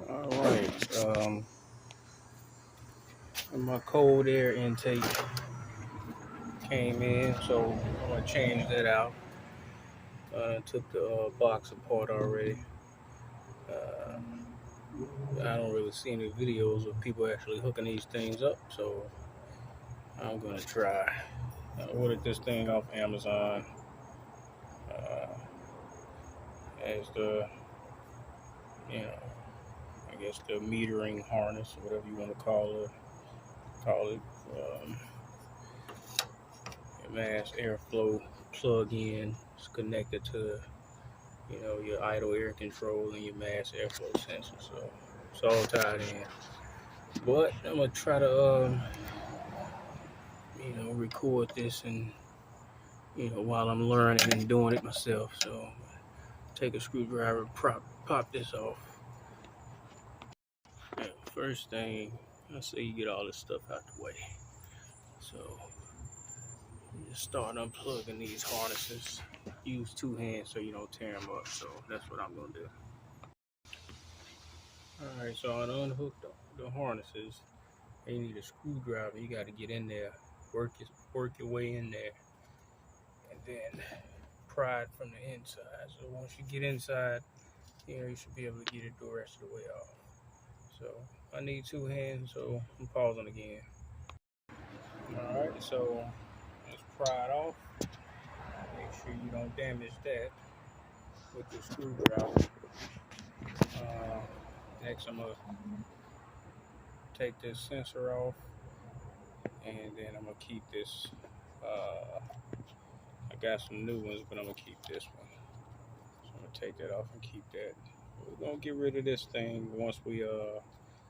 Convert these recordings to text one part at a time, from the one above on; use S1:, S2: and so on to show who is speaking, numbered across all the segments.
S1: All right. My cold air intake came in, so I'm gonna change that out. Took the box apart already. Uh, I don't really see any videos of people actually hooking these things up, so I'm gonna try. I ordered this thing off Amazon. Uh, as the, you know, I guess the metering harness, whatever you want to call it. Um, mass airflow plug-in. It's connected to your idle air control and your mass airflow sensor. So it's all tied in. But I'm gonna try to record this and while I'm learning and doing it myself. So take a screwdriver, pop this off. And first thing, I say you get all this stuff out the way. So you just start unplugging these harnesses. Use two hands so you don't tear them up. So that's what I'm gonna do. All right, so I unhooked the harnesses. And you need a screwdriver. You got to get in there, work your way in there, and then pry it from the inside. So once you get inside, you should be able to get it the rest of the way off. So I need two hands, so I'm pausing again. All right, so let's pry it off. Make sure you don't damage that with the screwdriver. Next, I'm gonna take this sensor off, and then I'm gonna keep this. I got some new ones, but I'm gonna keep this one. So I'm gonna take that off and keep that. We're gonna get rid of this thing once we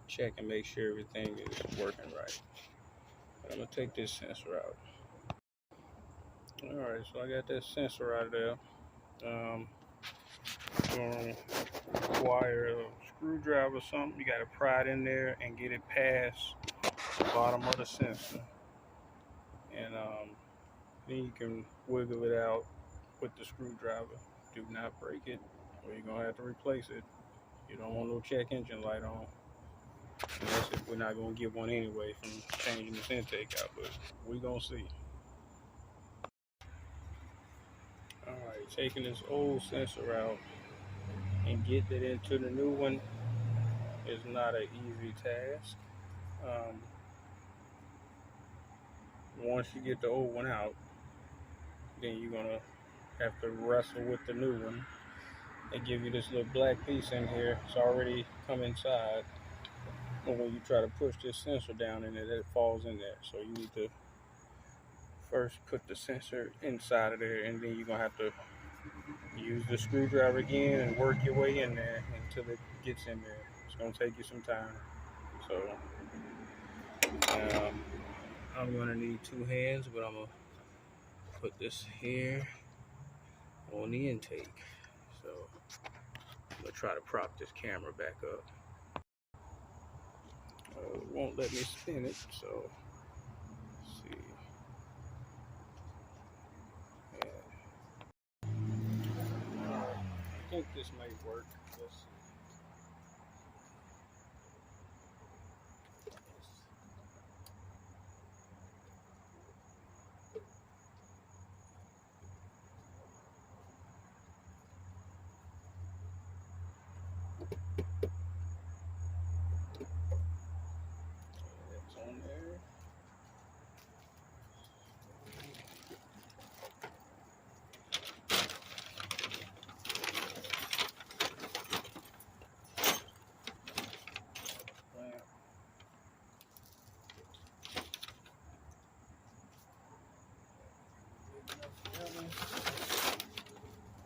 S1: check and make sure everything is working right. But I'm gonna take this sensor out. All right, so I got that sensor out of there. Gonna require a screwdriver or something. You gotta pry it in there and get it past the bottom of the sensor, and then you can wiggle it out with the screwdriver. Do not break it, or you're gonna have to replace it. You don't want no check engine light on. Unless if we're not gonna get one anyway from changing this intake out, but we gonna see. All right, taking this old sensor out and getting it into the new one is not an easy task. Um, Once you get the old one out, then you're gonna have to wrestle with the new one. They give you this little black piece in here. It's already come inside. And when you try to push this sensor down in it, it falls in there. So you need to first put the sensor inside of there, and then you're gonna have to use the screwdriver again and work your way in there until it gets in there. It's gonna take you some time. So um, I'm gonna need two hands, but I'm gonna put this here on the intake. So I'm gonna try to prop this camera back up. It won't let me spin it, so let's see. I think this may work. Let's see. It's on there.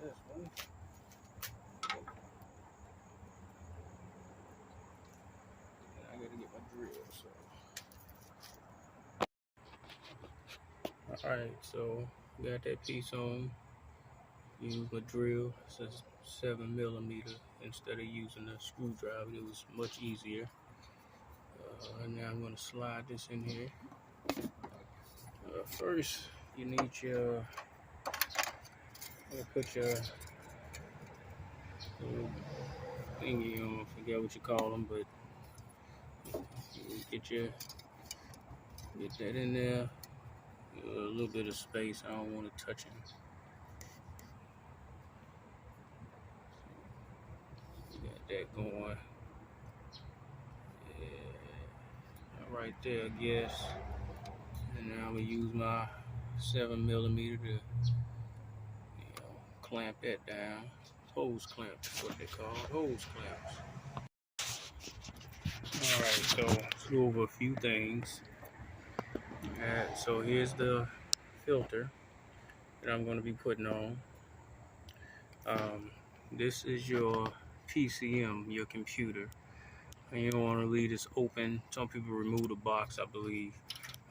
S1: This one. And I gotta get my drill. So, all right. So got that piece on. Use my drill. It's a 7mm instead of using a screwdriver. It was much easier. Now I'm gonna slide this in here. First, you need your. I'm gonna put your little thingy on. Forget what you call them, but get that in there. A little bit of space. I don't want to touch him. Got that going. Yeah, right there, I guess. And now I'm gonna use my 7mm to, clamp that down. Hose clamps is what they call hose clamps. All right, so let's go over a few things. So here's the filter that I'm going to be putting on. This is your PCM, your computer, and you don't want to leave this open. Some people remove the box, I believe.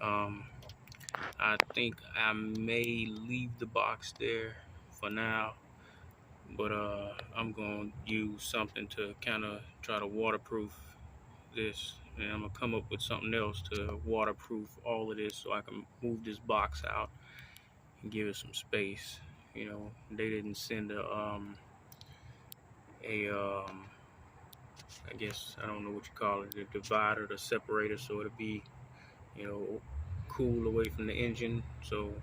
S1: I think I may leave the box there for now, but I'm going to use something to kind of try to waterproof this, and I'm gonna come up with something else to waterproof all of this so I can move this box out and give it some space. They didn't send I guess, I don't know what you call it, the divider, the separator, so it'll be, cool away from the engine. So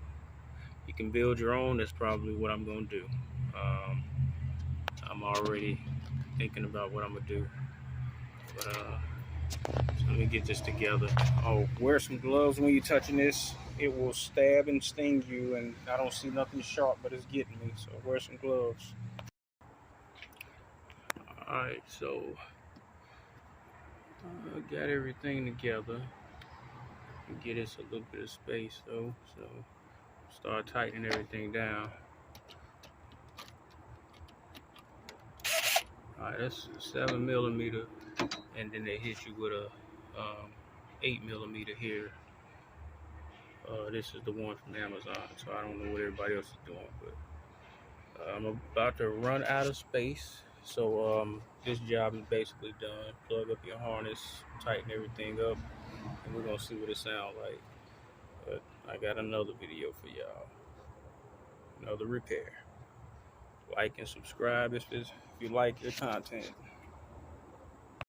S1: you can build your own. That's probably what I'm gonna do. I'm already thinking about what I'm gonna do, but so let me get this together. Oh, wear some gloves when you're touching this. It will stab and sting you, and I don't see nothing sharp, but it's getting me, so wear some gloves. Alright, so I got everything together. Get us a little bit of space though, so start tightening everything down. Alright, that's 7mm, and then they hit you with a 8mm here. This is the one from Amazon, so I don't know what everybody else is doing, but I'm about to run out of space. So this job is basically done. Plug up your harness, tighten everything up, and we're gonna see what it sounds like. But I got another video for y'all, another repair. Like and subscribe if you like your content.